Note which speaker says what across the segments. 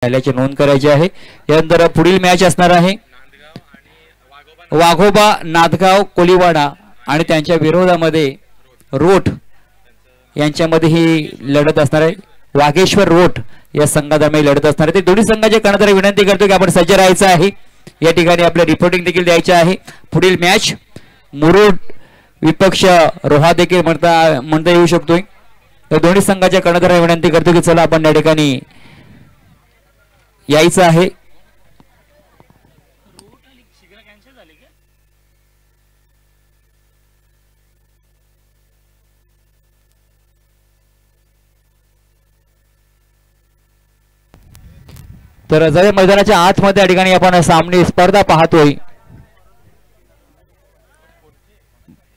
Speaker 1: राहिल्याची नोंद करायची आहे. यानंतर पुढील मॅच असणार आहे वाघोबा नादगाव कोलीवाडा आणि त्यांच्या विरोधामध्ये रोठ यांच्यामध्ये ही लढत असणार आहे. वाघेश्वर रोठ या संघादरम्यान लढत असणार आहे. ते दोन्ही संघाचे कर्णधार विनंती करतो की आपण सज्ज राहायचं आहे. या ठिकाणी आपलं रिपोर्टिंग देखील द्यायचे आहे. पुढील मॅच मुरुड विपक्ष रोहा देखील म्हणता येऊ शकतोय. तर दोन्ही संघाच्या कर्णधारांना विनंती करतो की चला आपण या ठिकाणी यायचं आहे. तर जय मैदानाच्या आतमध्ये या ठिकाणी आपण सामने स्पर्धा पाहतोय.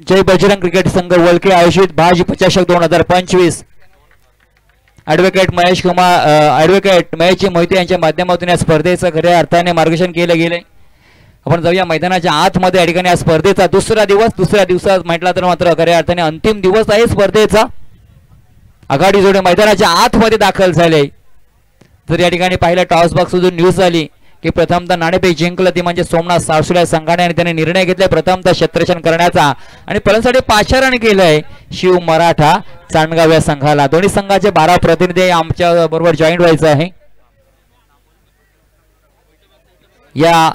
Speaker 1: जय बजरंग क्रिकेट संघ वलके आयोजित भाजी 50 2025 ॲडव्होकेट महेशजी मोहिते यांच्या माध्यमातून या स्पर्धेचं खऱ्या अर्थाने मार्गदर्शन केलं गेलंय. आपण जाऊया मैदानाच्या आतमध्ये या ठिकाणी या स्पर्धेचा दुसऱ्या दिवसात म्हटला तर मात्र खऱ्या अर्थाने अंतिम दिवस आहे स्पर्धेचा. आघाडी जोडे मैदानाच्या आतमध्ये दाखल झाले. तर या ठिकाणी पाहिलं टॉस बॉक्स मधून न्यूज आली की प्रथमतः नाणेफेक जिंकलं ती म्हणजे सोमनाथ सारसुल्या संघाने आणि त्याने निर्णय घेतलाय प्रथमतः क्षेत्ररक्षण करण्याचा आणि पलंसाठी 5 रन केलंय शिव मराठा चांडगाव या संघाला. दोन्ही संघाचे 12 प्रतिनिधी आमच्या बरोबर जॉईन व्हायचं आहे. या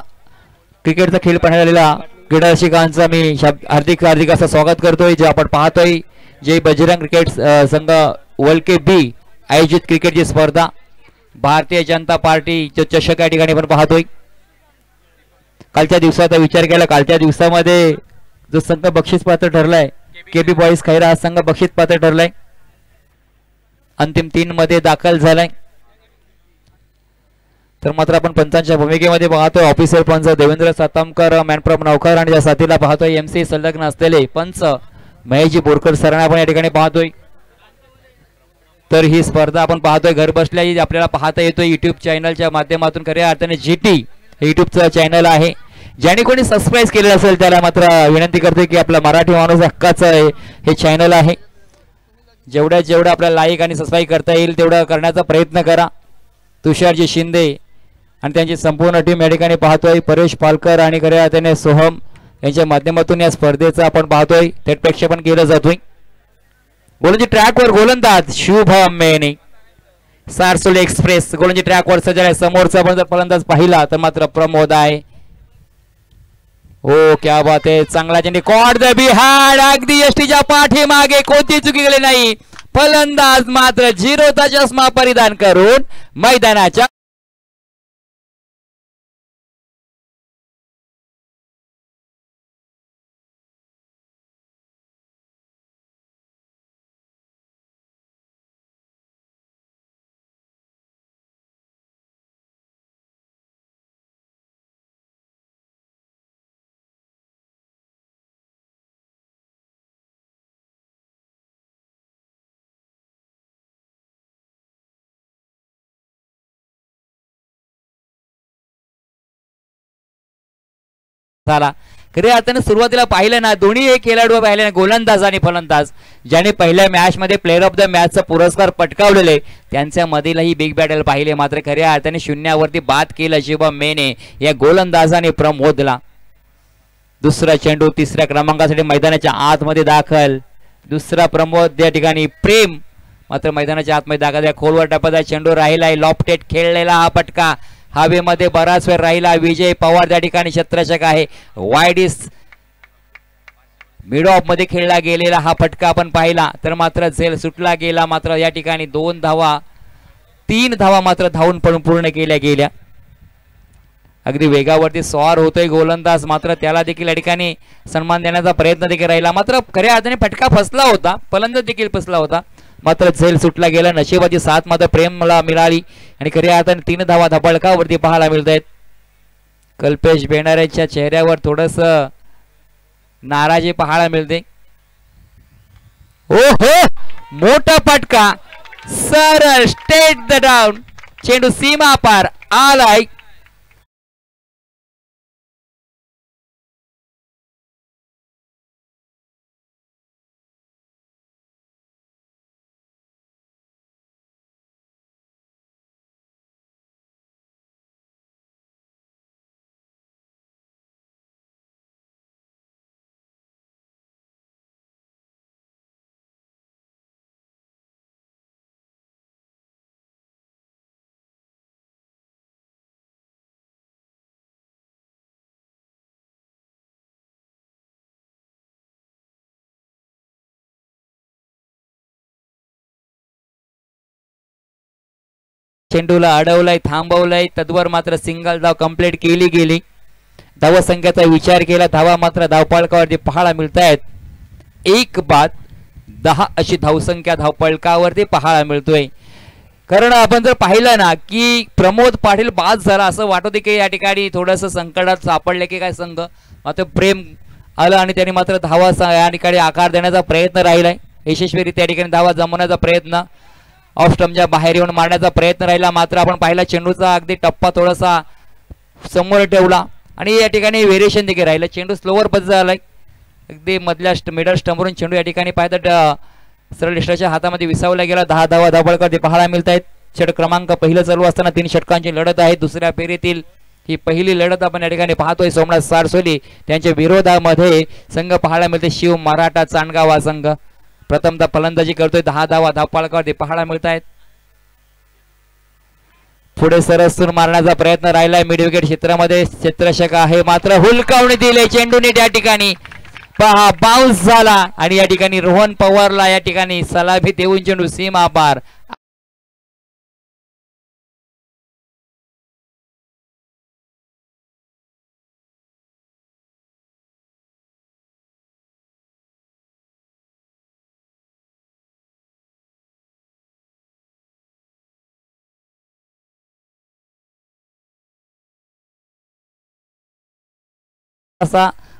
Speaker 1: क्रिकेटचा खेळ पाहण्याला क्रीडा रसिकांचा मी हार्दिक असं स्वागत करतोय. जे आपण पाहतोय जय बजरंग क्रिकेट संघ वलके बी आयोजित क्रिकेटची स्पर्धा भारतीय जनता पार्टी चषक या ठिकाणी आपण पाहतोय. कालच्या दिवसाचा विचार केला, कालच्या दिवसामध्ये जो संघ बक्षीस पात्र ठरलाय केबी बॉईज खैरा हा संघ बक्षीस पात्र ठरलाय. अंतिम 3 मध्ये दाखल झालाय. तर मात्र आपण पंचांच्या भूमिकेमध्ये पाहतोय ऑफिसर पंच देवेंद्र सातामकर मॅनप्रॉप नौकर आणि त्या साथीला पाहतोय MC संलग्न असलेले पंच महेशजी बोरकर सरांना आपण या ठिकाणी पाहतोय. तर ही स्पर्धा आपण पाहतोय घर बसल्याही आपल्याला पाहता येतोय युट्यूब चॅनलच्या माध्यमातून. खऱ्या अर्थाने GT हे युट्यूबचं चॅनल आहे. ज्याने कोणी सबस्क्राईब केलेलं असेल त्याला मात्र विनंती करते की आपला मराठी माणूस हक्काचं हे चॅनल आहे. जेवढं आपल्याला लाईक आणि सबस्क्राईब करता येईल तेवढं करण्याचा प्रयत्न करा. तुषारजी शिंदे आणि त्यांची संपूर्ण टीम या ठिकाणी पाहतोय. परेश पालकर आणि खऱ्या अर्थाने सोहम यांच्या माध्यमातून या स्पर्धेचं आपण पाहतोय थेट प्रक्षेपण केलं जातोय. गोलंदाजी ट्रॅकवर गोलंदाज शुभम मेने सारसोली एक्सप्रेस गोलंदाजी ट्रॅकवर सज्ज आहे. समोरचा पण जर फलंदाज पाहिला तर मात्र प्रमोद आहे. हो क्या बात आहे. चांगला चेंडू कॉट द बिहाइंड अगदी यष्टीच्या पाठीमागे कोणती चुकी केली नाही. फलंदाज मात्र 0चा चष्मा परिधान करून मैदानाच्या झाला. खऱ्या अर्थाने सुरुवातीला पाहिलं ना दोन्ही एक खेळाडू पाहिले ना गोलंदाज आणि फलंदाज ज्याने पहिल्या मॅच मध्ये प्लेअर ऑफ द मॅचचा पुरस्कार पटकावलेले त्यांच्या मधीलही बिग बॅटल पाहिले. मात्र खऱ्या अर्थाने शून्यावरती बाद केलं शुभम मेने या गोलंदाजाने प्रमोदला. दुसरा चेंडू 3ऱ्या क्रमांकासाठी मैदानाच्या आतमध्ये दाखल. दुसरा प्रमोद या ठिकाणी प्रेम मात्र मैदानाच्या आतमध्ये दाखल. खोलवर टप्प्याचा चेंडू राहिलाय. लॉफ्टेड खेळलेला हा फटका हवेमध्ये बराच वेळ राहिला. विजय पवार त्या ठिकाणी क्षेत्ररक्षक आहे. वाईडिस मिड ऑफ मध्ये खेळला गेलेला हा फटका आपण पाहिला तर मात्र झेल सुटला गेला. मात्र या ठिकाणी 3 धावा मात्र धावून पण पूर्ण केल्या गेल्या. अगदी वेगावरती स्वार होतोय गोलंदाज मात्र त्याला देखील या ठिकाणी सन्मान देण्याचा प्रयत्न देखील राहिला. मात्र खऱ्या अर्थाने फटका फसला होता. फलंदाज देखील फसला होता. मात्र झेल सुटला गेला. नशिबाची साथ मात्र प्रेमला मिळाली आणि खऱ्या अर्थाने 3 धावा धपडकावरती पाहायला मिळत आहेत. कल्पेश बेनारेच्या चेहऱ्यावर थोडस नाराजी पाहायला मिळते. ओहो मोठा फटका सरळ स्टेट द डाऊन चेंडू सीमा पार आलाय. चेंडूला अडवलंय, थांबवलंय, तद्वर मात्र सिंगल धाव कंप्लीट केली गेली. धावा संख्येचा विचार केला, धावा मात्र धावपळकावरती पाहायला मिळत आहेत. 1 बाद 10 अशी धावसंख्या धावपळकावरती पाहायला मिळतोय. कारण आपण जर पाहिलं ना की प्रमोद पाटील बाद झाला असं वाटत की या ठिकाणी थोडंसं संकटात सापडले की काय संघ, मात्र प्रेम आलं आणि त्यांनी मात्र धावा या ठिकाणी आकार देण्याचा प्रयत्न राहिलाय. यशस्वीरित्या या ठिकाणी धावा जमवण्याचा प्रयत्न, ऑफ स्टंपच्या बाहेर येऊन मारण्याचा प्रयत्न राहिला. मात्र आपण पाहिला चेंडूचा अगदी टप्पा थोडासा समोर ठेवला आणि या ठिकाणी व्हेरिएशन देखील राहिलं. चेंडू स्लोवर पद्धत झालाय, अगदी मधल्या मिडल स्टंपवरून चेंडू या ठिकाणी पाहता सरळ लिस्टाच्या हातामध्ये विसावला गेला. 10 धावा धावपळकावरती पाहायला मिळत आहेत. षटक क्रमांक पहिलं चालू असताना 3 षटकांची लढत आहे. दुसऱ्या फेरीतील ही पहिली लढत आपण या ठिकाणी पाहतोय. सोमनाथ सारसोली त्यांच्या विरोधामध्ये संघ पाहायला मिळते शिव मराठा चांडगाव हा संघ प्रथमतः फलंदाजी करतोय. 10 धावा धावपळकावरती पाहायला मिळत आहेत. पुढे सरसून मारण्याचा प्रयत्न राहिलाय. मिड विकेट क्षेत्रामध्ये क्षेत्ररक्षक आहे, मात्र हुलकावणी दिले चेंडूने त्या ठिकाणी पहा बाउन्स झाला आणि या ठिकाणी रोहन पवारला या ठिकाणी सलामी देऊन चेंडू सीमा पार.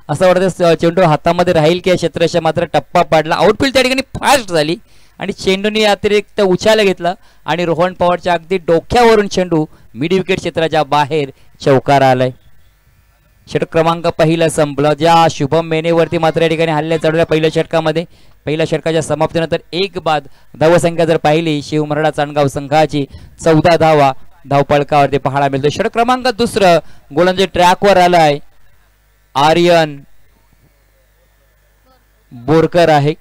Speaker 1: असं वाटतं चेंडू हातामध्ये राहील की क्षेत्ररक्षक, मात्र टप्पा पाडला. आउटफील्ड त्या ठिकाणी फास्ट झाली आणि चेंडूने अतिरिक्त उछाला घेतला आणि रोहन पवारच्या अगदी डोक्यावरून चेंडू मिड विकेट क्षेत्राच्या बाहेर चौकार आलाय. षटक क्रमांक पहिला संपलं. ज्या शुभम मेनेवरती मात्र या ठिकाणी हल्ले चढवल्या पहिल्या षटकामध्ये. पहिल्या षटकाच्या समाप्तीनंतर 1 बाद धावसंख्या जर पाहिली शिव मराठा चांडगाव संघाची 14 धावा धावपळकावरती पाहायला मिळतो. षटक क्रमांक दुसरं गोलंदाजी ट्रॅकवर आलाय. आर्यन बोरकर आहे.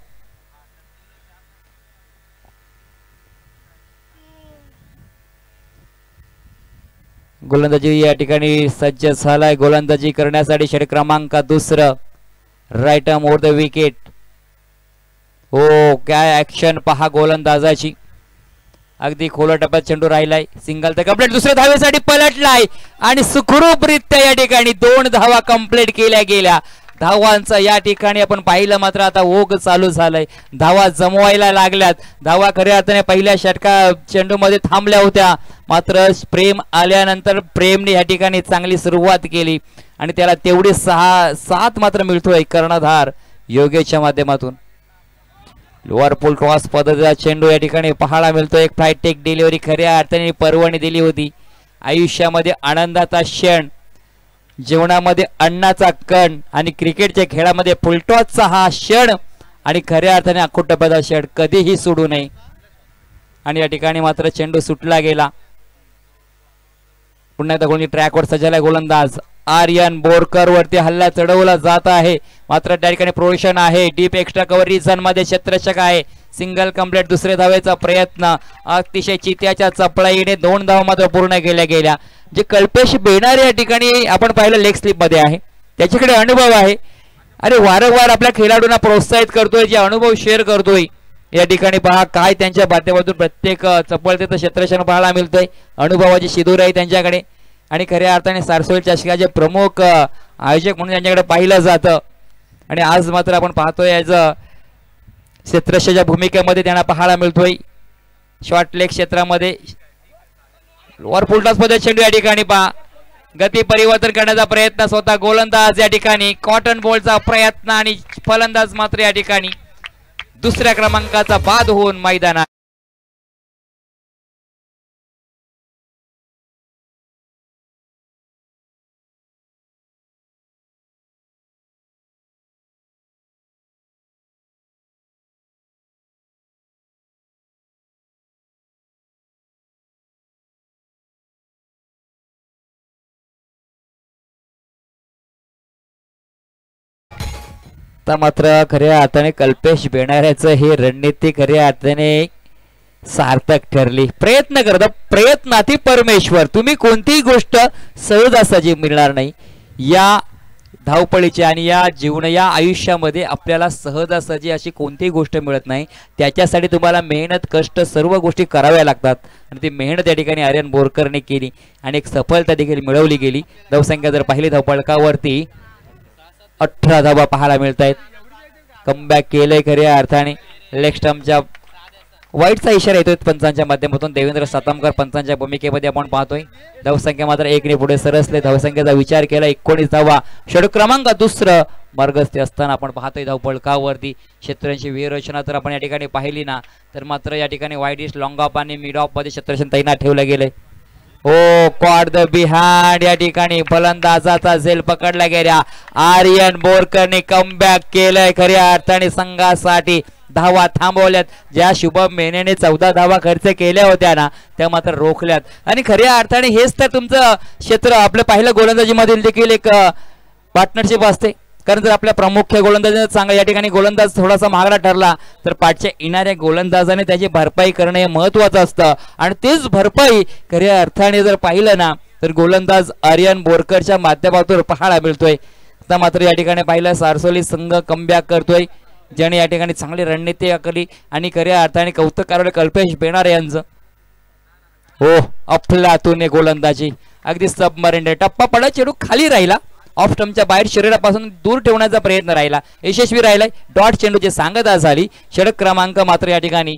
Speaker 1: गोलंदाजी या ठिकाणी सज्ज झालाय गोलंदाजी करण्यासाठी. षटक क्रमांक दुसरं right arm over the wicket. हो काय ऍक्शन पहा गोलंदाजाची. अगदी खोला टप्प्यात चेंडू राहिलाय. सिंगल तर कंप्लीट दुसऱ्या धावेसाठी पलटलाय आणि सुखरूपरित्या या ठिकाणी 2 धावा कंप्लीट केल्या गेल्या. धावांचा या ठिकाणी आपण पाहिलं, मात्र आता ओघ चालू झालाय. धावा जमवायला लागल्यात. धावा खऱ्या अर्थाने पहिल्या षटका चेंडूमध्ये थांबल्या होत्या, मात्र प्रेम आल्यानंतर प्रेमने या ठिकाणी चांगली सुरुवात केली आणि त्याला तेवढी 6-7 मात्र मिळतोय कर्णधार योगेशच्या माध्यमातून. लोअर पुल क्रॉस पद्धतीचा चेंडू या ठिकाणी पाहायला मिळतो. एक फ्लाईट टेक डिलिव्हरी खऱ्या अर्थाने पर्वणी दिली होती. आयुष्यामध्ये आनंदाचा क्षण, जीवनामध्ये अन्नाचा कण आणि क्रिकेटच्या खेळामध्ये फुलटॉसचा हा क्षण आणि खऱ्या अर्थाने अखोटपदा क्षण कधीही सोडू नये. आणि या ठिकाणी मात्र चेंडू सुटला गेला. पुन्हा एकदा कोणी ट्रॅकवर सजलाय गोलंदाज. आर्यन बोरकर वरती हल्ला चढवला जात आहे, मात्र त्या ठिकाणी प्रोटेक्शन आहे. डीप एक्स्ट्रा कव्हर रिझन मध्ये क्षेत्ररक्षक आहे. सिंगल कंप्लीट दुसऱ्या धावेचा प्रयत्न अतिशय चित्याच्या चपळाईने 2 धावा मात्र पूर्ण केल्या गेल्या. जे कल्पेश बेनारे या ठिकाणी आपण पाहिलं लेग स्लिप मध्ये आहे, त्याच्याकडे अनुभव आहे आणि वारंवार आपल्या खेळाडूंना प्रोत्साहित करतोय, जे अनुभव शेअर करतोय. या ठिकाणी पहा काय त्यांच्या माध्यमातून प्रत्येक चपळतेचं क्षेत्ररक्षण पाहायला मिळतंय. अनुभवाची शिदूर आहे त्यांच्याकडे आणि खऱ्या अर्थाने सारसोली चषकाचे प्रमुख आयोजक म्हणून त्यांच्याकडे पाहिलं जातं. आणि आज मात्र आपण पाहतोय याच क्षेत्ररक्षकाच्या भूमिकेमध्ये त्यांना पाहायला मिळतोय. शॉर्ट लेग क्षेत्रामध्ये वर फुलटॉस मध्ये चेंडू या ठिकाणी पहा गती परिवर्तन करण्याचा प्रयत्न, स्वतः गोलंदाज या ठिकाणी कॉटन बॉलचा प्रयत्न आणि फलंदाज मात्र या ठिकाणी दुसऱ्या क्रमांकाचा बाद होऊन मैदानात. आता मात्र खऱ्या अर्थाने कल्पेश बेनाऱ्याचं हे रणनीती खऱ्या अर्थाने सार्थक ठरली. प्रयत्न करता प्रयत्नाती परमेश्वर. तुम्ही कोणतीही गोष्ट सहजासहजी मिळणार नाही. या धावपळीची आणि या आयुष्यामध्ये आपल्याला सहजासहजी अशी कोणतीही गोष्ट मिळत नाही. त्याच्यासाठी तुम्हाला मेहनत कष्ट सर्व गोष्टी कराव्या लागतात आणि ती मेहनत या ठिकाणी आर्यन बोरकरने केली आणि एक सफलता देखील मिळवली गेली. धावसंख्या जर पाहिली धावपळकावरती 18 धावा पाहायला मिळत आहेत. कमबॅक केलंय खऱ्या अर्थाने. लेग स्टंपच्या वाईटचा इशारा येतोय पंचांच्या माध्यमातून. देवेंद्र सातामकर पंचांच्या भूमिकेमध्ये आपण पाहतोय. धावसंख्या मात्र 1 ने पुढे सरसले. धावसंख्येचा विचार केला 19 धावा. षटक क्रमांक दुसरं मार्गस्थ असताना आपण पाहतोय धावपळकावरती क्षेत्ररक्षणाची व्यूहरचना तर आपण या ठिकाणी पाहिली ना तर मात्र या ठिकाणी वाईट इस्ट लॉंग ऑफ आणि मिड ऑफ मध्ये क्षेत्ररक्षण तैनात ठेवलं गेलंय. ओ कॉट द बिहाइंड या ठिकाणी फलंदाजाचा झेल पकडला गेला. आर्यन बोरकरने कमबॅक केलंय खऱ्या अर्थाने संघासाठी. धावा थांबवल्यात. ज्या शुभम मेनेने 14 धावा खर्च केल्या होत्या ना त्या मात्र रोखल्यात आणि खऱ्या अर्थाने हेच तर तुमचं क्षेत्र. आपलं पाहिलं गोलंदाजी मधील देखील एक पार्टनरशिप असते. कारण जर आपल्या प्रमुख गोलंदाजीने चांगला या ठिकाणी गोलंदाज थोडासा महागडा ठरला तर पाठच्या येणाऱ्या गोलंदाजाने त्याची भरपाई करणं हे महत्वाचं असतं आणि तेच भरपाई खऱ्या अर्थाने जर पाहिलं ना तर गोलंदाज आर्यन बोरकरच्या माध्यमातून पाहायला मिळतोय. आता मात्र या ठिकाणी पाहिलं सारसोली संघ कमबॅक करतोय ज्याने या ठिकाणी चांगली रणनीती आखली आणि खऱ्या अर्थाने कौतुक करावं कल्पेश बेनार यांचं. हो अफलातून गोलंदाजी अगदी सबमरीन. टप्पा पडा चेंडू खाली राहिला. ऑफ स्टंपच्या बाहेर शरीरापासून दूर ठेवण्याचा प्रयत्न राहिला. यशस्वी राहिलाय. डॉट चेंडूची सांगता झाली. षटक क्रमांक मात्र या ठिकाणी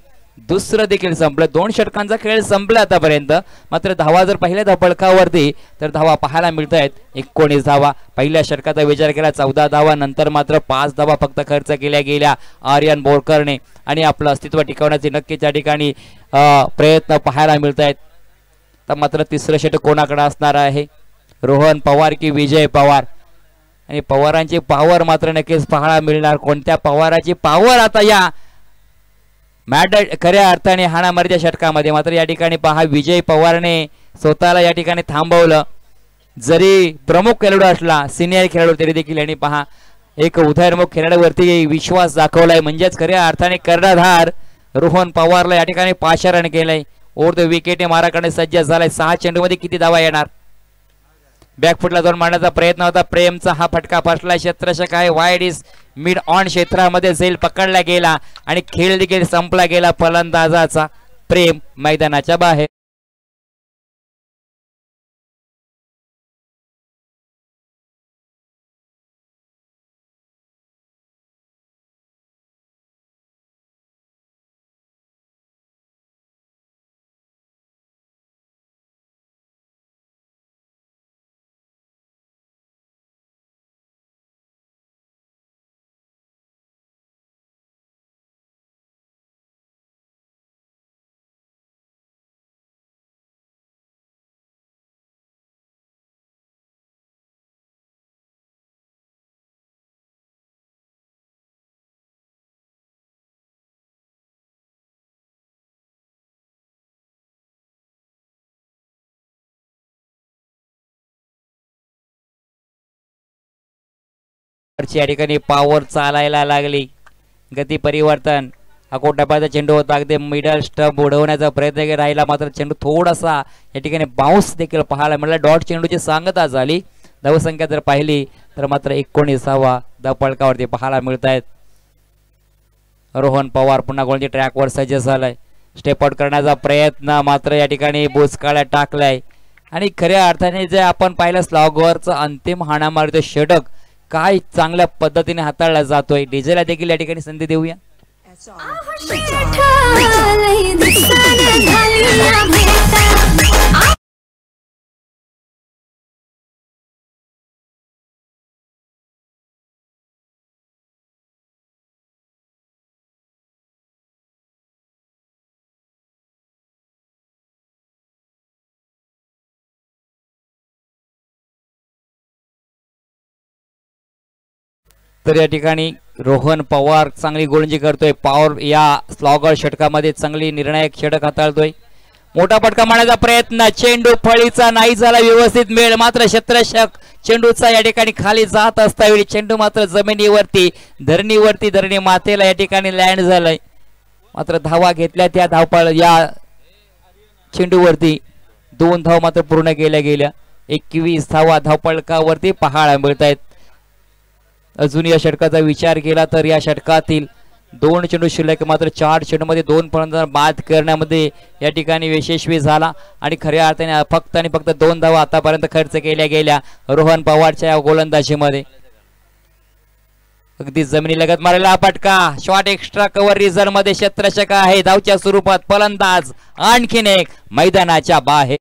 Speaker 1: दुसरं देखील संपलं. 2 षटकांचा खेळ संपला आतापर्यंत. मात्र धावा जर पहिल्या धावपळकावरती तर धावा पाहायला मिळत आहेत 19 धावा. पहिल्या षटकाचा विचार केला 14 धावा. नंतर मात्र 5 धावा फक्त खर्च केल्या गेल्या आर्यन बोरकरने आणि आपलं अस्तित्व टिकवण्याचे नक्कीच या ठिकाणी प्रयत्न पाहायला मिळत आहेत. तर मात्र तिसरं षटक कोणाकडे असणार आहे? रोहन पवार की विजय पवार? आणि पवारांची पॉवर मात्र नक्कीच पाहायला मिळणार. कोणत्या पवाराची पॉवर आता या मॅड खऱ्या अर्थाने हाणामारीच्या षटकामध्ये. मात्र या ठिकाणी पहा विजय पवारने स्वतःला या ठिकाणी थांबवलं. जरी प्रमुख खेळाडू असला सिनियर खेळाडू तरी देखील यांनी पहा एक उदयनमुख खेळाडूवरती विश्वास दाखवलाय. म्हणजेच खऱ्या अर्थाने कर्णधार रोहन पवारला या ठिकाणी पाचारण केलंय. ओव्हर द विकेट माराकडे सज्ज झालाय. 6 चेंडूमध्ये किती धावा येणार? बॅकफुटला जाऊन मारण्याचा प्रयत्न होता. प्रेमचा हा फटका फसला. क्षेत्ररक्षक आहे वाईड इज मिड ऑन क्षेत्रामध्ये झेल पकडला गेला आणि खेळ देखील संपला गेला. फलंदाजाचा प्रेम मैदानाच्या बाहेर. या ठिकाणी पॉवर चालायला लागली. गती परिवर्तन. अकोटापाचा चेंडू होता. अगदी मिडल स्टंप उडवण्याचा प्रयत्न राहिला. मात्र चेंडू थोडासा या ठिकाणी बाउन्स देखील पाहायला मिळाला. डॉट चेंडूची सांगता झाली. धावसंख्या जर पाहिली तर मात्र 19वा धावपळकावरती पाहायला मिळत आहेत. रोहन पवार पुन्हा गोलच्या ट्रॅकवर सज्ज झालाय. स्टेप आउट करण्याचा प्रयत्न मात्र या ठिकाणी बुचकाळ्यात टाकलाय आणि खऱ्या अर्थाने जे आपण पाहिलं स्लॉगवरचं अंतिम हाणामारीचं षटक काय चांगल्या पद्धतीने हाताळला जातोय. डीजेला देखील या ठिकाणी संधी देऊया. तर या ठिकाणी रोहन पवार चांगली गोलंदाजी करतोय. पॉवर या स्लॉगर षटकामध्ये चांगली निर्णायक षटक हाताळतोय. मोठा फटका मारण्याचा प्रयत्न. चेंडू फळीचा नाही झाला व्यवस्थित मेळ. मात्र क्षेत्ररक्षक चेंडूचा या ठिकाणी खाली जात असता वेळी चेंडू मात्र जमिनीवरती धरणी मातेला या ठिकाणी लँड झालाय. मात्र धावा घेतल्या त्या धावपळ या चेंडूवरती 2 धाव मात्र पूर्ण केल्या गेल्या. 21 धावा धावपळकावरती पाहायला मिळत आहेत. अजून या षटकाचा विचार केला तर या षटकातील 2 चेंडू शिल्लक मात्र 4 चेंडूमध्ये 2 फलंदाज बाद करण्यामध्ये या ठिकाणी यशस्वी झाला आणि खऱ्या अर्थाने फक्त आणि फक्त 2 धावा आतापर्यंत खर्च केल्या गेल्या रोहन पवारच्या या गोलंदाजीमध्ये. अगदी जमिनी लगत मारलेला हा फटका शॉट एक्स्ट्रा कव्हर रिझर्व मध्ये क्षेत्ररक्षक आहे. धावच्या स्वरूपात फलंदाज आणखीन एक मैदानाच्या बाहेर.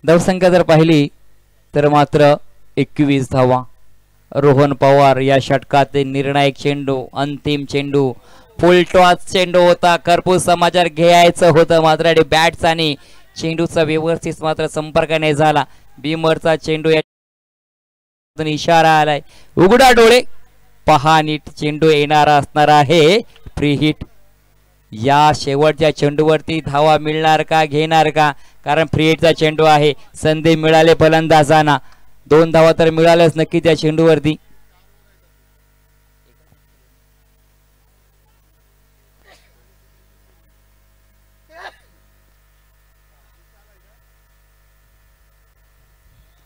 Speaker 1: धावसंख्या जर पाहिली तर मात्र 21 धावा. रोहन पवार या षटकातील निर्णायक चेंडू, अंतिम चेंडू, फुल टॉस चेंडू होता. कर्पूस समाचार घ्यायचं होतं मात्र बॅट्स आणि चेंडूचा व्यवस्थित मात्र संपर्क नाही झाला. बीमरचा चेंडू या इशारा आलाय. उघडा डोळे पहा नीट, चेंडू येणारा असणार आहे फ्री हिट. या शेवटच्या चेंडूवरती धावा मिळणार का, घेणार का, कारण फ्री हिटचा चेंडू आहे. संधी मिळाले फलंदाजांना, 2 धावा तर मिळाल्याच नक्की त्या चेंडूवरती.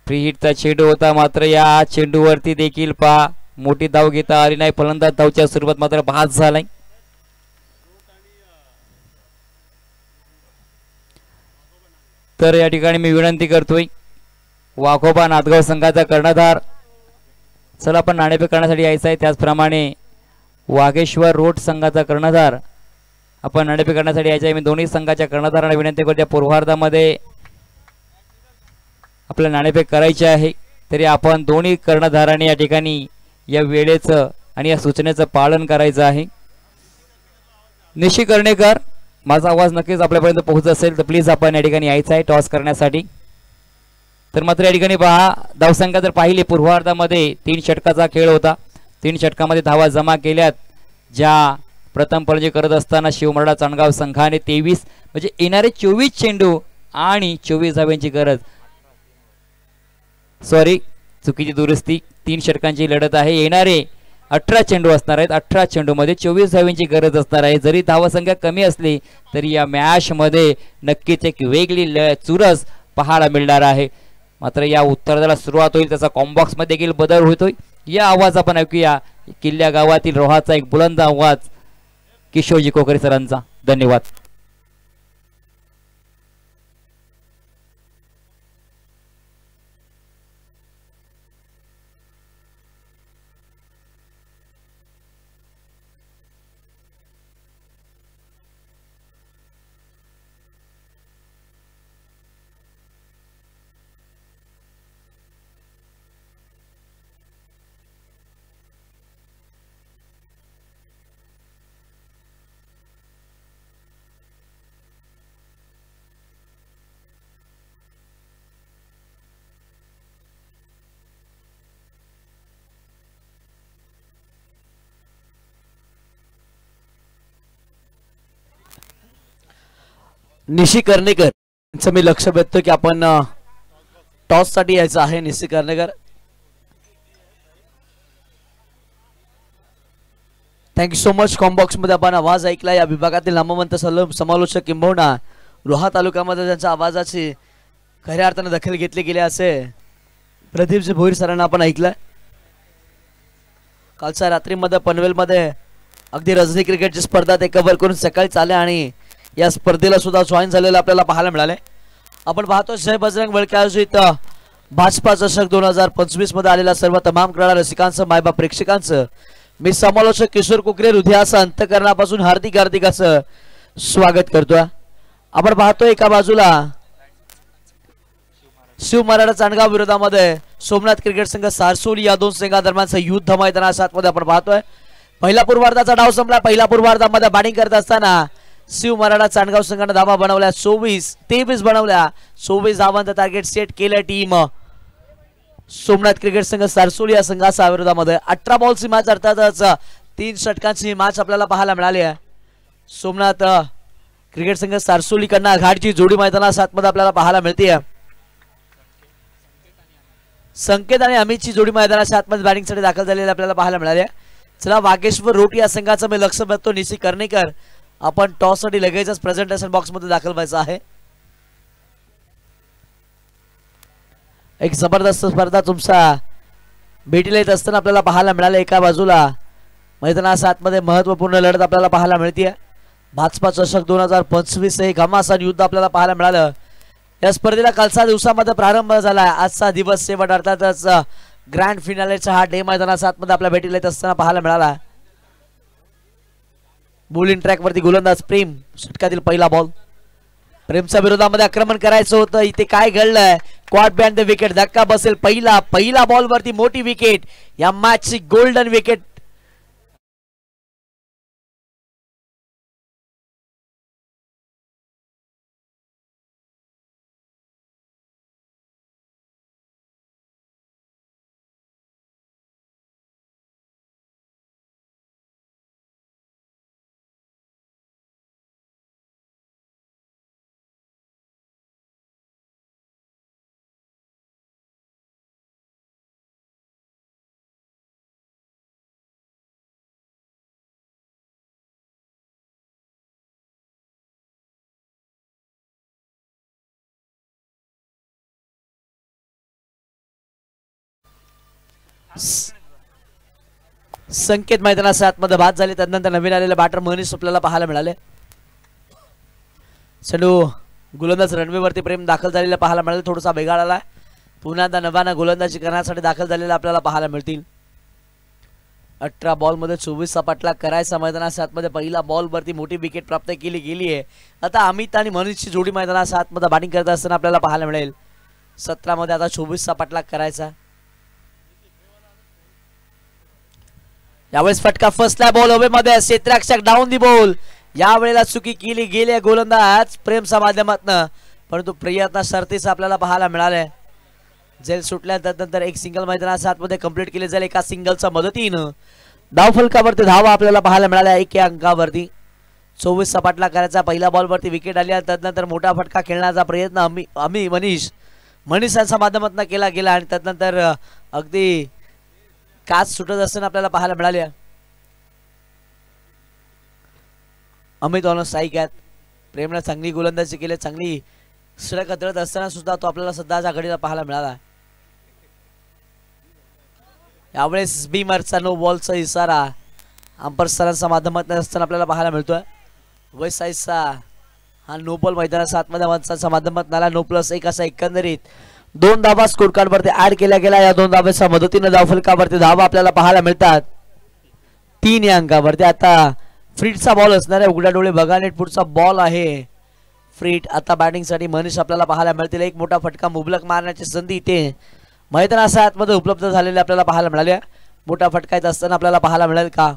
Speaker 1: फ्री हिटचा चेंडू होता मात्र या चेंडूवरती देखील पहा मोठी धाव घेता आली नाही. फलंदाज धावच्या सुरुवात मात्र बाद झालाय. तर या ठिकाणी मी विनंती करतोय वाघोबा नांदगाव संघाचा कर्णधार, चला आपण नाणेफेक करण्यासाठी यायचं आहे. त्याचप्रमाणे वाघेश्वर रोड संघाचा कर्णधार आपण नाणेफेक करण्यासाठी यायचं आहे. मी दोन्ही संघाच्या कर्णधारांना विनंती करतो पूर्वार्धामध्ये आपल्या नाणेफेक करायची आहे. तरी आपण दोन्ही कर्णधारांनी या ठिकाणी या वेळेचं आणि या सूचनेचं पालन करायचं आहे. निशी कर्णेकर, माझा आवाज नक्कीच आपल्यापर्यंत पोहोचत असेल तर प्लीज आपण या ठिकाणी यायचं आहे टॉस करण्यासाठी. तर मात्र या ठिकाणी पहा धावसंख्या जर पाहिली पूर्वार्धामध्ये 3 षटकाचा खेळ होता. 3 षटकामध्ये धावा जमा केल्यात. ज्या प्रथम फलंदाजी करत असताना शिवमराठा चांदगाव संघाने 23 म्हणजे येणारे 24 चेंडू आणि 24 धाव्यांची गरज, सॉरी चुकीची दुरुस्ती, 3 षटकांची लढत आहे. येणारे 18 चेंडू असणार आहेत. 18 चेंडूमध्ये 24 धाव्यांची गरज असणार आहे. जरी धावसंख्या कमी असली तरी या मॅच मध्ये नक्कीच एक वेगळी चुरस पाहायला मिळणार आहे. मात्र या उत्तराला सुरुवात होईल त्याचा कॉम्बॉक्स मध्ये देखील बदल होतोय. या आवाज आपण ऐकूया किल्ल्या गावातील रोहाचा एक बुलंद आवाज किशोरजी कोकरे सरांचा. धन्यवाद.
Speaker 2: निशी कर्णेकर यांचं मी लक्ष वेधतो की आपण टॉस साठी यायचं आहे. निशी कर्णेकर, थँक्यू सो मच. कॉम्बॉक्स मध्ये आपण आवाज ऐकला. या विभागातील नामवंत समालोचक किंबहुना रोहा तालुक्यामध्ये त्यांच्या आवाजाची खऱ्या अर्थाने दखल घेतली गेली असे प्रदीपजी भोईर सरांना आपण ऐकलंय. कालच्या रात्रीमध्ये पनवेलमध्ये अगदी रजनी क्रिकेटची स्पर्धा ते कव्हर करून सकाळी चालले आणि या स्पर्धेला सुद्धा जॉईन झालेलं आपल्याला पाहायला मिळाले. आपण पाहतो जय बजरंग बळके आयोजित भाजपा चषक 2025 मध्ये आलेल्या सर्व तमाम क्रीडा रसिकांचं, मायबाप प्रेक्षकांचं मी समालोचक किशोर कोकरे हृदयाचं अंतःकरणापासून हार्दिक हार्दिक असं स्वागत करतोय. आपण पाहतो एका बाजूला शिव मराठा चांदगाव विरोधामध्ये सोमनाथ क्रिकेट संघ सारसोली या 2 संघादरम्यानचं युद्ध मैदानाच्या आतमध्ये आपण पाहतोय. पहिला पूर्वार्धाचा डाव संपला. पहिल्या पूर्वार्धामध्ये बॅटिंग करत असताना शिव मराठा चांदगाव संघाने धावा बनवल्या 23 बनवल्या. 24 धावांचं टार्गेट सेट केलं टीम सोमनाथ क्रिकेट संघ सारसोली या संघाच्या विरोधामध्ये. 18 बॉलची मॅच अर्थातच 3 षटकांची मॅच आपल्याला पाहायला मिळाली आहे. सोमनाथ क्रिकेट संघ सारसोलीकडनं घाटची जोडी मैदानाच्या आतमध्ये आपल्याला पाहायला मिळते. संकेत आणि अमितची जोडी मैदानाच्या आतमध्ये बॅटिंगसाठी दाखल झालेली आपल्याला पाहायला मिळाली. चला वागेश्वर रोटी या संघाचं मी लक्ष बघतो. निशी कर्णेकर आपण टॉस साठी लगेचच प्रेझेंटेशन बॉक्स मध्ये दाखल व्हायचं आहे. एक जबरदस्त स्पर्धा तुमचा भेटीला येत असताना आपल्याला पाहायला मिळाले. एका बाजूला मैदानाच्या आतमध्ये महत्वपूर्ण लढत आपल्याला पाहायला मिळते. भाजपा चषक 2025 हे घमासान युद्ध आपल्याला पाहायला मिळालं. या स्पर्धेला कालच्या दिवसामध्ये प्रारंभ झाला. आजचा दिवस शेवट अर्थातच ग्रँड फिनालेचा हा डे मैदानाच्या आतमध्ये आपल्या भेटीला येत असताना पाहायला मिळाला. बॉलिंग ट्रॅक वरती गोलंदाज प्रेम. षटकातील पहिला बॉल. प्रेमच्या विरोधामध्ये आक्रमण करायचं होतं. इथे काय घडलंय? Quad ban the wicket. धक्का बसेल. पहिला बॉल वरती मोठी विकेट. या मॅचची गोल्डन विकेट. संकेत मैदानाच्या आतमध्ये बाद झाले. त्यानंतर नवीन आलेले बॅटर मनीष आपल्याला पाहायला मिळाले. चलो गोलंदाज रणवीवरती प्रेम दाखल झालेला पाहायला मिळाले. थोडासा बिघाड आला. पुन्हा नव्यानं गोलंदाजी करण्यासाठी दाखल झालेला आपल्याला पाहायला मिळतील. 18 बॉल मध्ये 24 सपाटला करायचा. मैदानाच्या आतमध्ये पहिला बॉल वरती मोठी विकेट प्राप्त केली गेली आहे. आता अमित आणि मनीषची जोडी मैदानाच्या आतमध्ये बॅटिंग करत असताना आपल्याला पाहायला मिळेल. 17 मध्ये आता 24 सपाटला करायचा. यावेळेस फटका फसला. बॉल हवे मध्ये. क्षेत्ररक्षक डाऊन दी बॉल. यावेळेला चुकी केली गेली गोलंदाज प्रेमच्या माध्यमातून. परंतु प्रयत्न शर्तीचा आपल्याला पाहायला मिळाले. जेल सुटल्यानंतर एक सिंगल मैदानाच्या आतमध्ये कंप्लीट केले जाईल. एका सिंगलच्या मदतीनं धाव फलकावरती धावा आपल्याला पाहायला मिळाल्या. 1 अंकावरती 24 सपाटला करायचा. पहिल्या बॉल वरती विकेट आली. त्यानंतर मोठा फटका खेळण्याचा प्रयत्न मनीषांच्या माध्यमातून केला गेला. आणि त्यानंतर अगदी काच सुटत असताना आपल्याला पाहायला मिळाले. अमित ऑन स्ट्राईक आहेत. प्रेमने चांगली गोलंदाजी केली. चांगली षटक हातळत असताना सुद्धा तो आपल्याला सध्याच्या घडीला पाहायला मिळाला. यावेळेस बीमरचा नो बॉलचा इशारा अंपर सरांच्या माध्यमातून असताना आपल्याला पाहायला मिळतोय. वेस्ट साईडचा हा नो बॉल मैदानाच्या आतमध्ये माणसाच्या माध्यमातून आला. नो प्लस 1 असा एकंदरीत 2 धावा स्कोर कार्ड वरती ऍड केल्या गेल्या. या 2 धाब्याच्या मदतीने धाव फलकावरती धावा आपल्याला पाहायला मिळतात 3 या अंकावरती. आता फ्रीटचा बॉल असणार आहे. उघड्या डोळे बघा नेट. पुढचा बॉल आहे फ्रीट. आता बॅटिंग साठी मनीष आपल्याला पाहायला मिळतील. एक मोठा फटका मुबलक मारण्याची संधी इथे मैदानाच्या आतमध्ये उपलब्ध झालेली आपल्याला पाहायला मिळाल्या. मोठा फटका येत असताना आपल्याला पाहायला मिळेल का?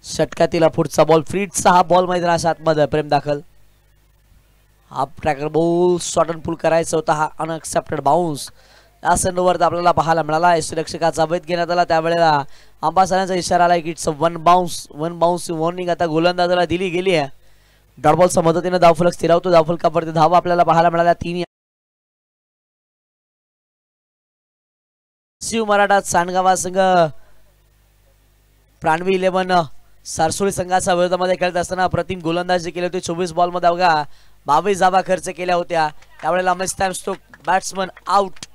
Speaker 2: षटकातील पुढचा बॉल फ्रीटचा हा बॉल मैदानाच्या आतमध्ये प्रेम दाखल. Half tracker ball short and pull करायचा होता. हा अनएक्सेप्टेड बाउन्स या संदर्भात आपल्याला पाहायला मिळाला. यष्टीरक्षकाचा वैध घेण्यात आला. त्यावेळेला अंबासाऱ्यांचा इशारा आला की इट्स वन बाउन्स वॉर्निंग आता गोलंदाजाला दिली गेली आहे. डॉट बॉलच्या मदतीने धावफलक स्थिरावतो. धावफलकावरती धावा आपल्याला पाहायला मिळाल्या 3. शिव मराठा सांडगावा संघ प्राणवी 11 सारसोळी संघाच्या विरोधामध्ये खेळत असताना प्रतिम गोलंदाजी केली होती. 24 बॉल मध्ये अवघा 22 धावा खर्च केल्या होत्या. त्यावेळेला बॅट्समन आउट.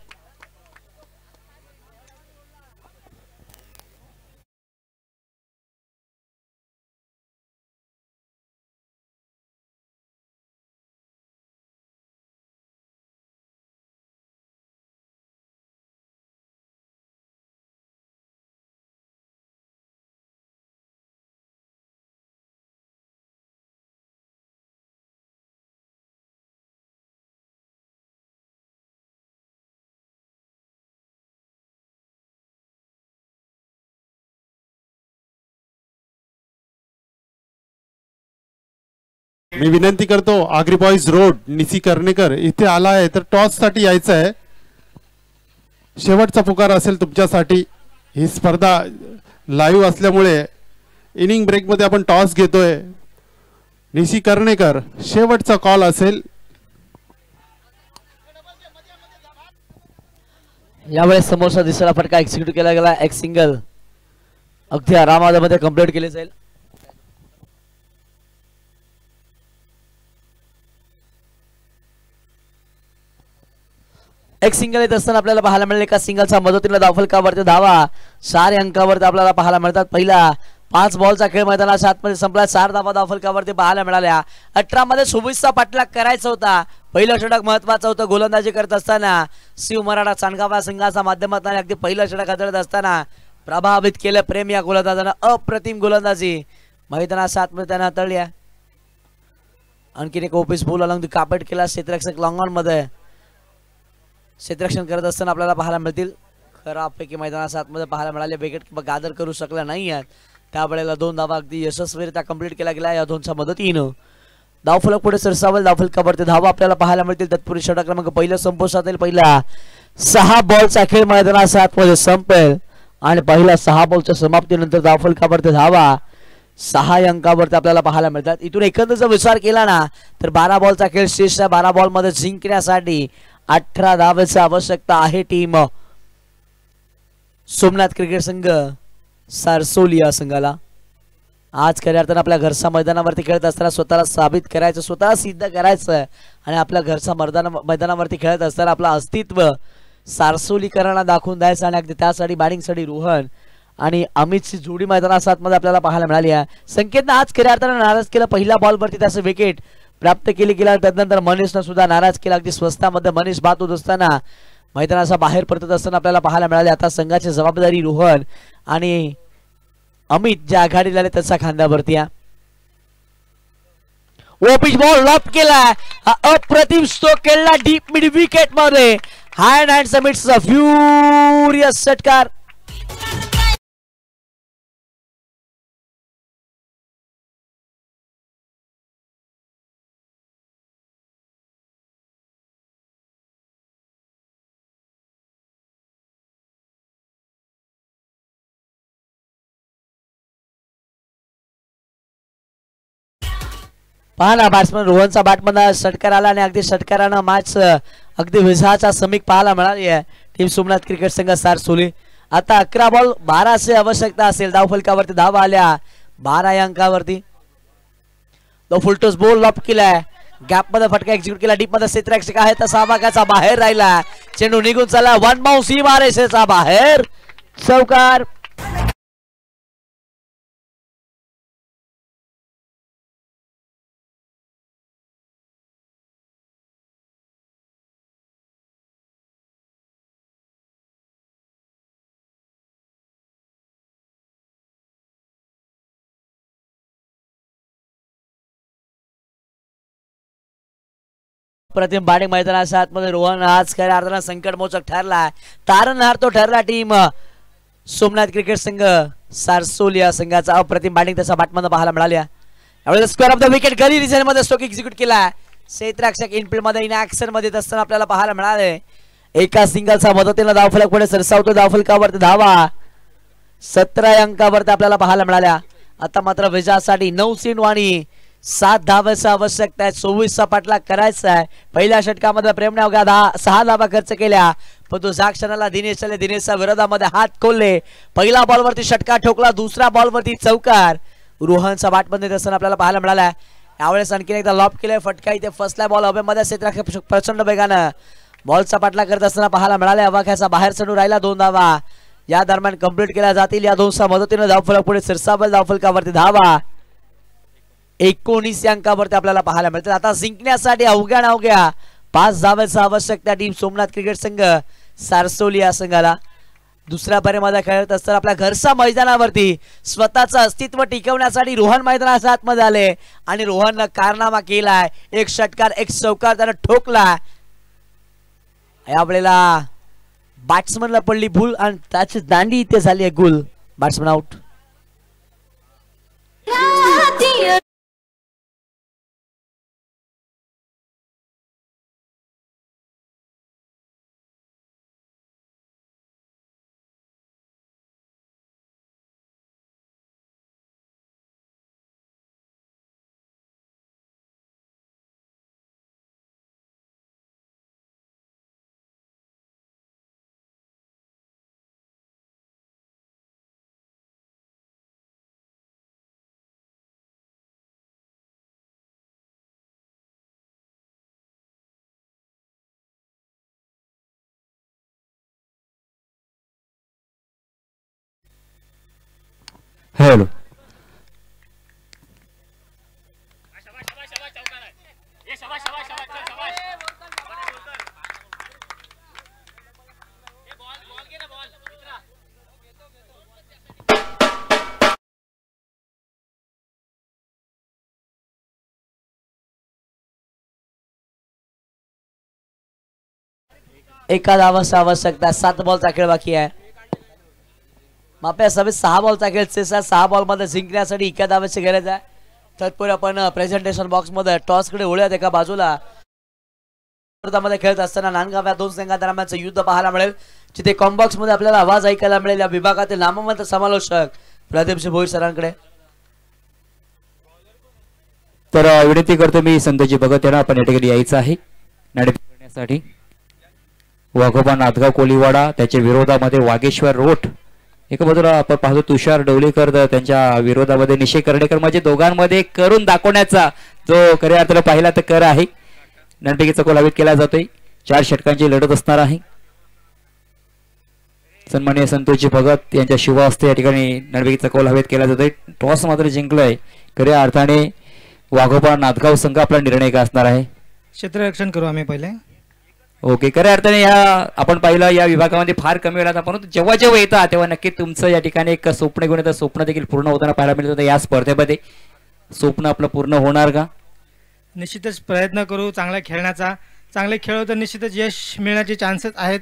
Speaker 3: मी विनंती करतो आगरी बॉईज रोड निसी कर्णेकर इथे आला आहे तर टॉस साठी यायचं आहे. शेवटचा पुकार असेल तुमच्यासाठी. ही स्पर्धा लाईव्ह असल्यामुळे इनिंग ब्रेक मध्ये आपण टॉस घेतोय. निसी कर्णेकर शेवटचा कॉल असेल.
Speaker 2: यावेळेस समोरचा दिसला फटका एक्झिक्यूट केला गेला. एक सिंगल अगदी आरामामध्ये कंप्लीट केले जाईल. एक सिंगल येत असताना आपल्याला पाहायला मिळेल. एका सिंगलच्या मदतीने धावफलकावरती धावा 4 अंकावरती आपल्याला पाहायला मिळतात. पहिला 5 बॉलचा खेळ मैदानाच्या आतमध्ये संपला. 4 धावा धावफलकावरती पाहायला मिळाल्या. 18 मध्ये 24चा पाठलाग करायचा होता. पहिलं षटक महत्वाचं होतं. गोलंदाजी करत असताना शिव मराठा चांडगाव संघाच्या माध्यमातून अगदी पहिलं षटक हाताळत असताना प्रभावित केलं प्रेम या गोलंदाजानं. अप्रतिम गोलंदाजी मैदानाच्या आतमध्ये त्यानं हाताळली. आणखीन एक ओपीस बॉल अलॉंग द कार्पेट केला. क्षेत्ररक्षक लॉंग ऑन मध्ये क्षेत्ररक्षण करत असताना आपल्याला पाहायला मिळतील. खराबपैकी मैदानाच्या आतमध्ये पाहायला मिळाले. विकेट किंवा गादर करू शकला नाही आहेत. त्यावेळेला 2 धावा अगदी यशस्वीरित्या कंप्लीट केला गेला. या 2च्या मदतीनं धावफलक पुढे सरसावेल. धावफलकावरती धावा आपल्याला पाहायला मिळतील. तत्पूर्वी षटक क्रमांक पहिलं संपुष्टात येईल. पहिला 6 बॉलचा खेळ मैदानाच्या आतमध्ये संपेल आणि पहिल्या 6 बॉलच्या समाप्तीनंतर धावफलकावरती धावा 6 अंकावरती आपल्याला पाहायला मिळतात. इथून एकंदरीचा विचार केला ना तर 12 बॉलचा खेळ शेष. 12 बॉल मध्ये जिंकण्यासाठी 18 धावेची आवश्यकता आहे टीम सोमनाथ क्रिकेट संघ सारसोली या संघाला. आज खऱ्या अर्थानं आपल्या घरच्या मैदानावरती खेळत असताना स्वतःला साबित करायचं, स्वतःला सिद्ध करायचं आणि आपल्या घरच्या मैदानावरती खेळत असताना आपलं अस्तित्व सारसोलीकरांना दाखवून द्यायचं. आणि अगदी त्यासाठी बॅटिंगसाठी रोहन आणि अमितची जोडी मैदानाच्या आतमध्ये आपल्याला पाहायला मिळाली आहे. संकेतनं आज खऱ्या अर्थानं नाराज केलं. पहिल्या बॉलवरती त्याचं विकेट प्राप्त केली गेला. त्यानंतर मनीषनं सुद्धा नाराज केला. अगदी स्वस्तामध्ये मनीष बाद होत असताना मैदानाच्या बाहेर परतत असताना आपल्याला पाहायला मिळाले. आता संघाची जबाबदारी रोहन आणि अमित ज्या आघाडीला आले त्याच्या खांद्यावरती आहे. पिच बॉल लॉप केला. अप्रतिम स्ट्रोक केला डीप मिड विकेट मध्ये. हँड हँड समिट्सचा फ्युरियस षटकार. पहा ना बॅट्समन रोहनचा बॅटमधला षटकार आला आणि अगदी षटकारानं मॅच अगदी विजयाचा समीक पाहायला मिळाली आहे टीम सोमनाथ क्रिकेट संघ सारसोली. आता 11 बॉल 12ची आवश्यकता असेल. धावफलकावरती धावा आल्या 12 या अंकावरती. तो फुलटॉस बॉल लॉप केलाय. गॅप मध्ये फटका एक्झिक्यूट केला. डीप मध्ये क्षेत्ररक्षक आहे तर 6 भागाचा बाहेर राहिला. चेंडू निघून चालला. 1 बाउन्स ही मारेचा बाहेर. चौकार. प्रतिम बॅटिंग मैदानाच्या आतमध्ये रोहन आज खऱ्या अर्थानं संकटमोचक ठरला. तारणहार तो ठरला टीम सोमनाथ क्रिकेट संघ सारसोली या संघाचा. अप्रतिम बॅटिंग त्याच्या बॅटमध्ये पाहायला मिळाली. यावेळेस square of the wicket gully region मध्ये स्ट्रोक एक्झिक्यूट केला. क्षेत्ररक्षक इनफिल्ड मध्ये इन ऍक्शन मध्ये असताना आपल्याला पाहायला मिळाले. एका सिंगलच्या मदतीने धावफलक पुढे सरसावतो. धावफलकावरती धावा 17 अंकावरती आपल्याला पाहायला मिळाल्या. आता मात्र विजयासाठी 9 चेंडू आणि 7 धावांची आवश्यकता आहे. 24चा पाठलाग करायचा आहे. पहिल्या षटकामध्ये प्रेमने अवघ्या 6 धावा खर्च केल्या पण तो ज्या क्षणाला दिनेश आले दिनेशच्या विरोधामध्ये हात खोलले. पहिला बॉलवरती षटकार ठोकला. दुसऱ्या बॉलवरती चौकार रोहनचा बॅटमध्ये असताना आपल्याला पाहायला मिळाला. यावेळेस आणखीन एकदा लॉप केलाय. फटका इथे फसला. बॉल हवेमध्ये क्षेत्ररक्षक प्रचंड वेगानं बॉलचा पाठलाग करत असताना पाहायला मिळाले. अवाख्याचा बाहेर चढू राहिला. 2 धावा या दरम्यान कंप्लीट केल्या जातील. या 2च्या मदतीने धावफलक पुढे सरसावेल. धावफलकावरती धावा 19 अंकावरती आपल्याला पाहायला मिळतात. आता जिंकण्यासाठी अवघ्या 5 धावांची आवश्यकता टीम सोमनाथ क्रिकेट संघ सारसोली या संघाला. दुसऱ्या पारीमध्ये खेळत असताना आपल्या घरच्या मैदानावरती स्वतःचं अस्तित्व टिकवण्यासाठी रोहन मैदानाच्या आतमध्ये आले आणि रोहननं कारनामा केलाय. एक षटकार एक चौकार त्यानं ठोकला. यावेळेला बॅट्समनला पडली भूल आणि त्याची दांडी इथे झाली आहे गुल. Batsman out.
Speaker 1: हॅलो
Speaker 2: एका धावाची आवश्यकता 7 बॉलचा खेळ बाकी आहे आपल्या सभेत 6 बॉलचा खेळ 6 बॉल मध्ये जिंकण्यासाठी एका धावाची गरज आहे तत्पूर्वी आपण प्रेझेंटेशन बॉक्स मध्ये टॉस कडे वळूयात एका बाजूला मध्ये खेळत असताना नांदगाव या दोन संघादरम्यानचं युद्ध पाहायला मिळेल जिथे कॉम्बॉक्स मध्ये आपल्याला आवाज ऐकायला मिळेल या विभागातील नामवंत समालोचक प्रदीप भोईर सरांकडे
Speaker 1: तर विनंती करतो मी संतोषजी भगत यांना आपण या ठिकाणी यायचं आहे नाणेफेक करण्यासाठी वाघोबा नाथगाव कोलीवाडा त्याच्या विरोधामध्ये वागेश्वर रोट एका बाजूला आपण पाहतो तुषार डवलेकर त्यांच्या विरोधामध्ये निशे कर्णेकर म्हणजे दोघांमध्ये करून दाखवण्याचा जो खऱ्या अर्थाने पाहिला तर कर आहे नाणेफेकीचा गोल हवेत केला जातोय 4 षटकांची लढत असणार आहे सन्माननीय संतोषजी भगत यांच्या शुभ हस्ते या ठिकाणी नाणेफेकीचा गोल हवेत केला जातोय टॉस मात्र जिंकलोय खऱ्या अर्थाने वाघोबा नाथगाव संघ आपला निर्णय का असणार आहे
Speaker 4: क्षेत्ररक्षण करू आम्ही पहिले
Speaker 1: ओके खऱ्या अर्थाने या आपण पाहिलं या विभागामध्ये फार कमी वेळात परंतु जेव्हा जेव्हा येतात तेव्हा नक्की तुमचं या ठिकाणी एक स्वप्न घेऊन येतं स्वप्न देखील पूर्ण होताना पाहायला मिळतं या स्पर्धेमध्ये स्वप्न आपलं पूर्ण होणार का
Speaker 4: निश्चितच प्रयत्न करू चांगला खेळण्याचा चांगले खेळ तर निश्चितच यश मिळण्याचे चान्सेस आहेत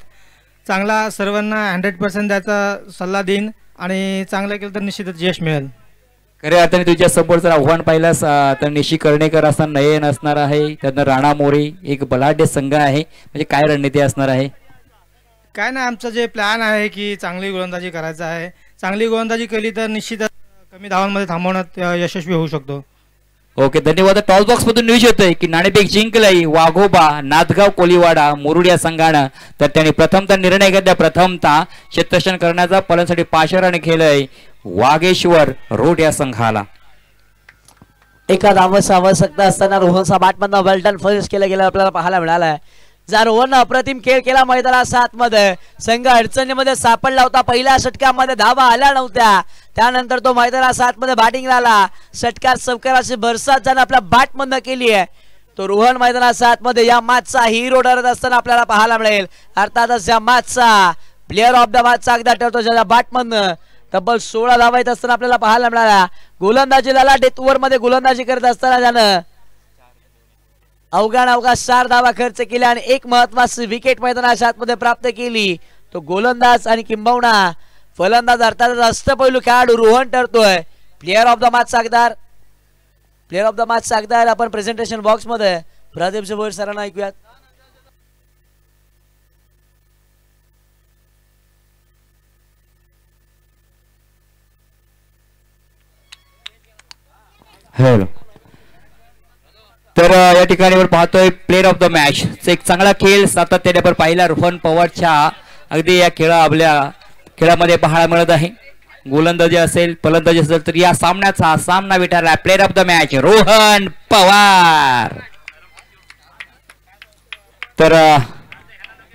Speaker 4: चांगला सर्वांना 100% द्यायचा सल्ला देईन आणि चांगलं केलं तर निश्चितच यश मिळेल
Speaker 1: खऱ्या अर्थाने तुझ्या समोर जर आव्हान पाहिलंस तर निशी कर्णेकर असणार नयन असणार आहे त्यातनं राणा मोरे एक बलाढ्य संघ आहे म्हणजे काय रणनीती असणार आहे
Speaker 4: काय नाही आमचं जे प्लॅन आहे की चांगली गोलंदाजी करायचं आहे चांगली गोलंदाजी केली तर निश्चितच कमी धावांमध्ये थांबवण्यात यशस्वी होऊ शकतो
Speaker 1: ओके धन्यवाद टॉस बॉक्स मधून न्यूज येतोय की नाणेफेक जिंकलंय वाघोबा नाथगाव कोलीवाडा मुरुड या संघानं तर त्यांनी प्रथमतः निर्णय घेतला प्रथमतः क्षेत्ररक्षण करण्याचा पलंसाठी 5 रन केलंय वागेश्वर रोड या संघाला
Speaker 2: एका धावाची आवश्यकता असताना रोहनचा बॅटमधनं वेल्टन फर्स्ट केलं गेलं आपल्याला पाहायला मिळालंय जर रोहन अप्रतिम खेळ केला मैदानात 7 मध्ये संघ अडचणीमध्ये सापडला होता पहिल्या षटकामध्ये धावा आल्या नव्हत्या त्यानंतर तो मैदानात 7 मध्ये बॅटिंगला आला षटकार सवकाराची भरसात ज्यानं आपल्या बॅटमधनं केली आहे तो रोहन मैदानात 7 मध्ये या मॅचचा हिरो ठरत असताना आपल्याला पाहायला मिळेल अर्थातच या मॅचचा प्लेअर ऑफ द मॅचचा अगदा ठरतो ज्याच्या बॅटमधनं तब्बल 16 धावा येत असताना आपल्याला पाहायला मिळाला गोलंदाजीला डेथ ओव्हर मध्ये गोलंदाजी करत असताना त्यानं अवघा 4 धावा खर्च केल्या आणि एक महत्वाची विकेट मैदानाच्या आतमध्ये प्राप्त केली तो गोलंदाज आणि किंबहुना फलंदाज अर्थातच अष्टपैलू खेळाडू रोहन ठरतोय प्लेअर ऑफ द मॅच सागदार आपण प्रेझेंटेशन बॉक्स मध्ये प्रदीप भोईर सरांना ऐकूयात
Speaker 1: हॅलो तर या ठिकाणी आपण पाहतोय प्लेअर ऑफ द मॅच एक चांगला खेळ सातत्याने आपण पाहिला रोहन पवारच्या अगदी या खेळामध्ये पाहायला मिळत आहे गोलंदाजी असेल फलंदाजी असेल तर या सामन्याचा सामना विचारला player of the match Rohan Pawar तर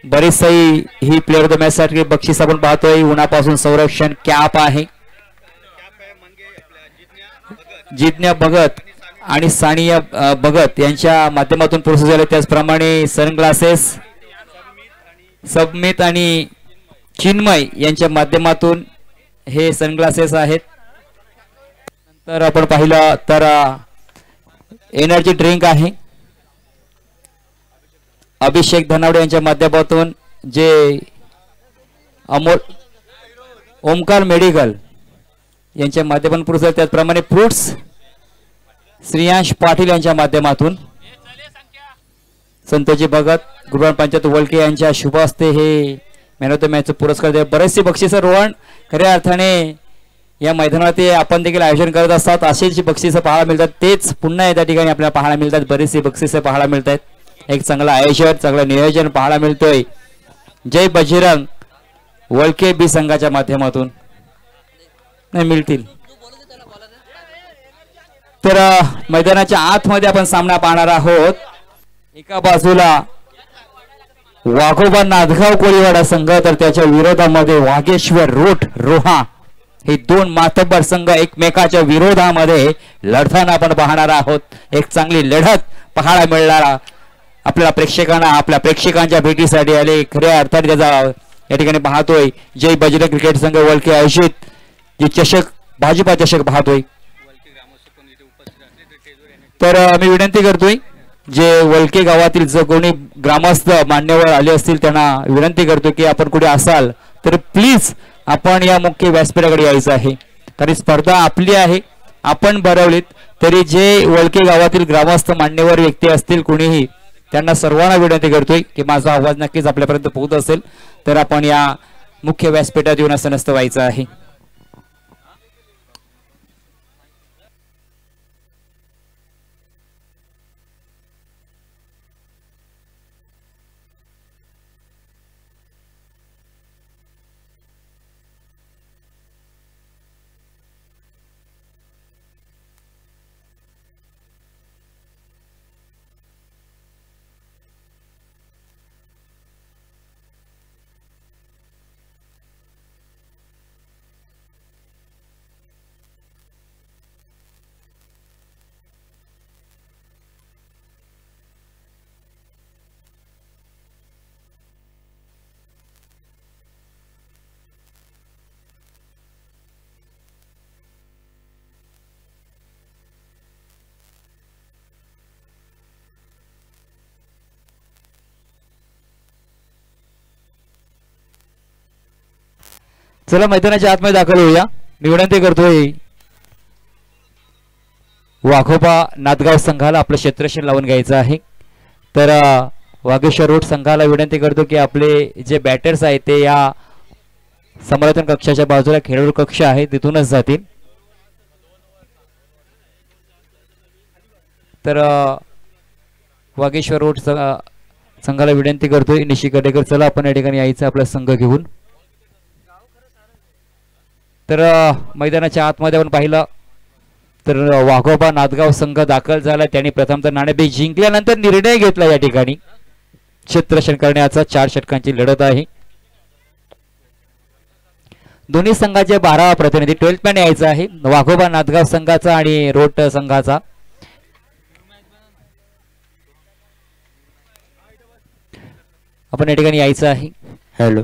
Speaker 1: बरीच ही प्लेअर ऑफ द मॅच साठी बक्षीस आपण पाहतोय उन्हापासून संरक्षण कॅप आहे जिज्ञा भगत आणि सानिया भगत यांच्या माध्यमातून पुरस्कार झाले त्याचप्रमाणे सनग्लासेस सबमित आणि चिन्मय यांच्या माध्यमातून हे सनग्लासेस आहेत नंतर आपण पाहिलं तर एनर्जी ड्रिंक आहे अभिषेक धनावडे यांच्या माध्यमातून जे ओमकार मेडिकल यांच्या माध्यमातून पुरस्कार त्याचप्रमाणे फ्रुट्स श्रेयांश पाटील यांच्या माध्यमातून संतोषजी भगत ग्रामपंचायत वलके यांच्या शुभ हस्ते हे मॅन ऑफ द मॅच पुरस्कार दे बरेचसे बक्षीस रोहन खऱ्या अर्थाने या मैदानात आपण देखील आयोजन करत असतात असेच बक्षीस पाहायला मिळतात तेच पुन्हा त्या ठिकाणी आपल्याला पाहायला मिळतात बरेचसे बक्षीस पाहायला मिळत आहेत एक चांगला आयोजन चांगलं नियोजन पाहायला मिळतोय जय बजरंग वलके बी संघाच्या माध्यमातून नाही मिळतील तर मैदानाच्या आतमध्ये आपण सामना पाहणार आहोत एका बाजूला वाघोबा नाथगाव कोळीवाडा संघ तर त्याच्या विरोधामध्ये वागेश्वर रोट रोहा हे दोन मातब्बर संघ एकमेकाच्या विरोधामध्ये लढताना आपण पाहणार आहोत. एक चांगली लढत पाहायला मिळणारा आपल्या प्रेक्षकांना आपल्या प्रेक्षकांच्या भेटीसाठी आले. खऱ्या अर्थाने त्याचा या ठिकाणी पाहतोय जय बजरंग क्रिकेट संघ वलके आयोजित जे चषक भाजपा चषक पाहतोय. तर मी विनंती करतोय जे वलके गावातील जो कोणी ग्रामस्थ मान्यवर आले असतील त्यांना विनंती करतो की आपण कुठे असाल तर प्लीज आपण या मुख्य व्यासपीठाकडे यायचं आहे. कारण स्पर्धा आपली आहे, आपण भरवलीत. तरी जे वलके गावातील ग्रामस्थ मान्यवर व्यक्ती असतील कुणीही त्यांना सर्वांना विनंती करतोय की माझा आवाज नक्कीच आपल्यापर्यंत पोहोचत असेल तर आपण या मुख्य व्यासपीठात येऊन असं नसतं व्हायचं आहे. चला मैदानाच्या आतमध्ये दाखल होऊया. मी विनंती करतोय वाघोबा नादगाव संघाला आपलं क्षेत्रक्षण लावून घ्यायचं आहे. तर वागेश्वर रोड संघाला विनंती करतो की आपले जे बॅटर्स आहेत ते या समर्थन कक्षाच्या बाजूला खेळाडू कक्ष आहे तिथूनच जातील. तर वागेश्वर रोड संघाला विनंती करतोय निशी कडेकर चला आपण या ठिकाणी यायचं आपला संघ घेऊन. तर मैदानाच्या आतमध्ये आपण पाहिलं तर वाघोबा नादगाव संघ दाखल झाला. त्यांनी प्रथमतः नाणेफेक जिंकल्यानंतर निर्णय घेतला या ठिकाणी क्षेत्ररक्षण करण्याचा. 4 षटकांची लढत आहे. दोन्ही संघाचे 12 प्रतिनिधी 12 मॅन यायचं आहे वाघोबा नादगाव संघाचा आणि रोट संघाचा. आपण या ठिकाणी यायचं आहे. हॅलो